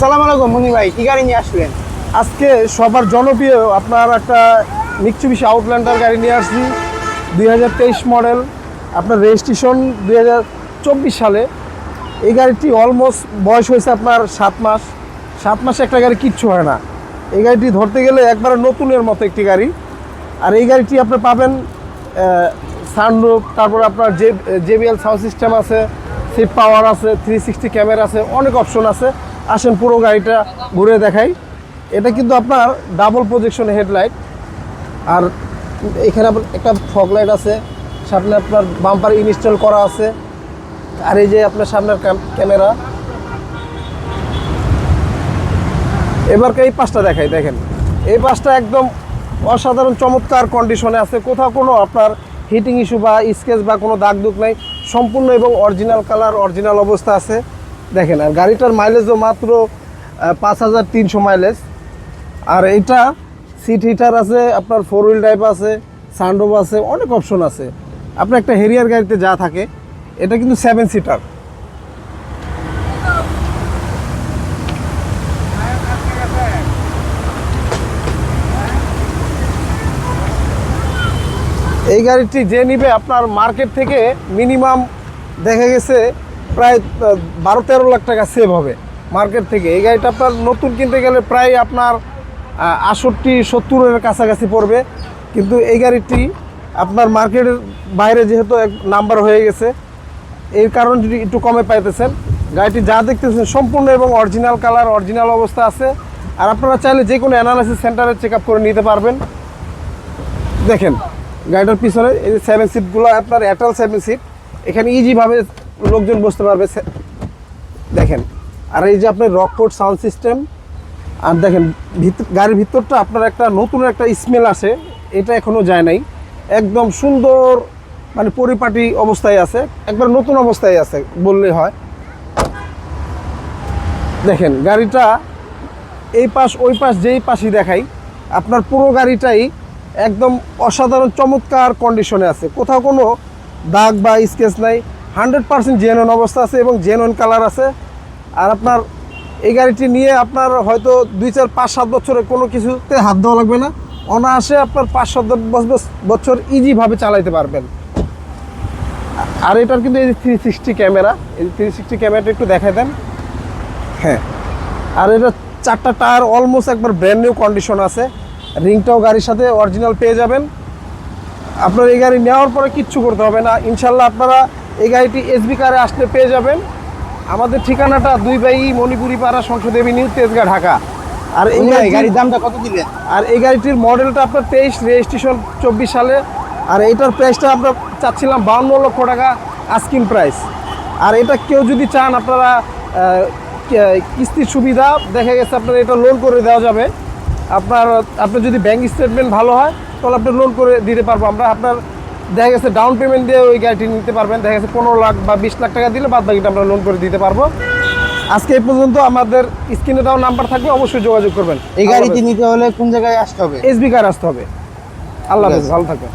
আসসালামু আলাইকুম মুনি ভাই, কি গাড়ি নিয়ে আসলেন? আজকে সবার জনপ্রিয় আপনার একটা মিৎসুবিশি আউটল্যান্ডার গাড়ি নিয়ে আসছি 2023 মডেল, আপনার রেজিস্ট্রেশন 2024 সালে। এই গাড়িটি অলমোস্ট বয়স হয়েছে আপনার 7 মাস। 7 মাসে একটা গাড়ি কিচ্ছু হয় না। এই গাড়িটি ধরতে গেলে একবারে নতুনের মতো একটি গাড়ি। আর এই গাড়িটি আপনি পাবেন সানরুফ, তারপর আপনার JBL সাউন্ড সিস্টেম আছে, সিট পাওয়ার আছে, 360 ক্যামেরা আছে, অনেক অপশন আছে। আসেন পুরো গাড়িটা ঘুরে দেখাই। এটা কিন্তু আপনার ডাবল প্রজেকশন হেডলাইট, আর এখানে আপনার একটা ফগ লাইট আছে, সামনে আপনার বাম্পার ইনস্টল করা আছে। আর এই যে আপনার সামনের ক্যামেরা। এবার এই পাশটা দেখাই, দেখেন এই পাশটা একদম অসাধারণ চমৎকার কন্ডিশনে আছে, কোথাও কোনো আপনার হিটিং ইস্যু বা স্কেচ বা কোনো দাগ দুগ নাই, সম্পূর্ণ এবং অরিজিনাল কালার, অরিজিনাল অবস্থা আছে। দেখেন, আর গাড়িটার মাইলেজও মাত্র 5300 মাইলেজ। আর এইটা সিট হিটার আছে, আপনার 4 হুইল ড্রাইভ আছে, সানরুফ আছে, অনেক অপশন আছে। আপনার একটা হেরিয়ার গাড়িতে যা থাকে, এটা কিন্তু 7 সিটার। এই গাড়িটি যে নিবে আপনার মার্কেট থেকে মিনিমাম দেখা গেছে প্রায় 12-13 লাখ টাকা সেভ হবে মার্কেট থেকে। এই গাড়িটা আপনার নতুন কিনতে গেলে প্রায় আপনার 68-70-এর কাছাকাছি পড়বে, কিন্তু এই গাড়িটি আপনার মার্কেটের বাইরে যেহেতু এক নাম্বার হয়ে গেছে, এই কারণে যদি একটু কমে পাইতেছেন। গাড়িটি যা দেখতেছেন সম্পূর্ণ এবং অরিজিনাল কালার, অরিজিনাল অবস্থা আছে। আর আপনারা চাইলে যে কোনো অ্যানালাইসিস সেন্টারে চেক আপ করে নিতে পারবেন। দেখেন গাড়িটার পিছনে এই যে 7 সিটগুলো আপনার এয়ারটেল 7 সিট, এখানে ইজিভাবে লোকজন বসতে পারবে। দেখেন, আর এই যে আপনার রকফোর্ড সাউন্ড সিস্টেম। আর দেখেন গাড়ির ভিতরটা আপনার একটা নতুন একটা স্মেল আসে, এটা এখনও যায় নাই, একদম সুন্দর মানে পরিপাটি অবস্থায় আছে, একবার নতুন অবস্থায় আছে বললেই হয়। দেখেন গাড়িটা এই পাশ ওই পাশ যেই পাশই দেখাই, আপনার পুরো গাড়িটাই একদম অসাধারণ চমৎকার কন্ডিশনে আছে, কোথাও কোনো দাগ বা স্কেচ নাই, 100% জেনুইন অবস্থা আছে এবং জেনুইন কালার আছে। আর আপনার এই গাড়িটি নিয়ে আপনার হয়তো 2-4-5-7 বছরে কোনো কিছুতে হাত দেওয়া লাগবে না, অনায়াসে আপনার 5-7 বছর ইজিভাবে চালাইতে পারবেন। আর এটার কিন্তু এই যে 360 ক্যামেরা, এই 360 ক্যামেরাটা একটু দেখাই দেন। হ্যাঁ, আর এটা 4টা টায়ার অলমোস্ট একবার ব্র্যান্ড নিউ কন্ডিশন আছে, রিংটাও গাড়ির সাথে অরিজিনাল পেয়ে যাবেন। আপনার এই গাড়ি নেওয়ার পরে কিচ্ছু করতে হবে না, ইনশাল্লাহ আপনারা এই গাড়িটি এসবি কারে আসলে পেয়ে যাবেন। আমাদের ঠিকানাটা 2 বাই মণিপুরি পাড়া, সংসদ এভিনিউ, তেজগাঁ, ঢাকা। আর এই গাড়ির দামটা কত দিলেন? আর এই গাড়িটির মডেলটা আপনার 23, রেজিস্ট্রেশন 24 সালে। আর এইটার প্রাইসটা আমরা চাচ্ছিলাম 52 লক্ষ টাকা আস্কিং প্রাইস। আর এটা কেউ যদি চান আপনারা কিস্তির সুবিধা, দেখা গেছে আপনার এটা লোন করে দেওয়া যাবে। আপনার যদি ব্যাংক স্টেটমেন্ট ভালো হয় তাহলে আপনার লোন করে দিতে পারবো আমরা। আপনার দেখা গেছে ডাউন পেমেন্ট দিয়ে ওই গাড়িটি নিতে পারবেন, দেখা গেছে 15 লাখ বা 20 লাখ টাকা দিলে বাদ বাকিটা আমরা লোন করে দিতে পারবো। আজকে এই পর্যন্ত। আমাদের স্ক্রিনে দেওয়া নাম্বার থাকবে, অবশ্যই যোগাযোগ করবেন। এই গাড়িটি নিতে হলে কোন জায়গায় আসতে হবে? এসবি কার আসতে হবে। আল্লাহ হাফেজ, ভালো থাকবেন।